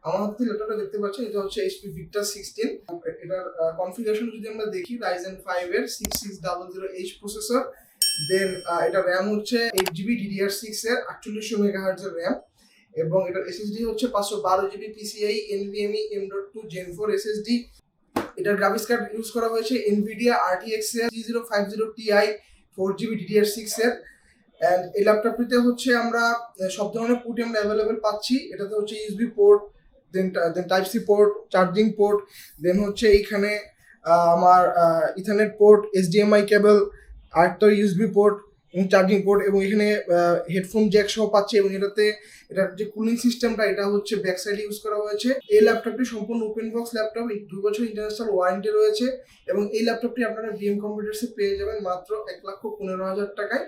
আমার হাতে ল্যাপটপটা দেখতে পাচ্ছেন, এটা হচ্ছে HP Victor 16। এটার কনফিগারেশন যদি আমরা দেখি, Ryzen 5 এর 6600H প্রসেসর, দেন এটা র্যাম হচ্ছে 8GB DDR6 এর 4800 MHz এর র্যাম, এবং এটার SSD হচ্ছে 512GB PCIe NVMe M.2 Gen 4 SSD। এটার গ্রাফিক্স কার্ড ইউজ করা হয়েছে NVIDIA RTX 3050 Ti 4GB DDR6 এর। এন্ড এই ল্যাপটপটিতে হচ্ছে আমরা সব ধরনের পোর্ট আমরা অ্যাভেলেবেল পাচ্ছি। এটাতে হচ্ছে USB port, then type C port, charging port, then হচ্ছে এইখানে আমার ইথারনেট পোর্ট, HDMI কেবল, আরেকটা ইউএসবি পোর্ট এবং চার্জিং পোর্ট, এবং এখানে হেডফোন জ্যাক সহ পাচ্ছি। এবং এটার যে কুলিং সিস্টেমটা, এটা হচ্ছে ব্যাক সাইডে ইউজ করা হয়েছে। এই ল্যাপটপটি সম্পূর্ণ ওপেন বক্স ল্যাপটপ, 2 বছর ইন্টারন্যাশনাল ওয়ারেন্টি রয়েছে, এবং এই ল্যাপটপটি আপনারা VM কম্পিউটার্সে পেয়ে যাবেন মাত্র 1,15,000 টাকায়।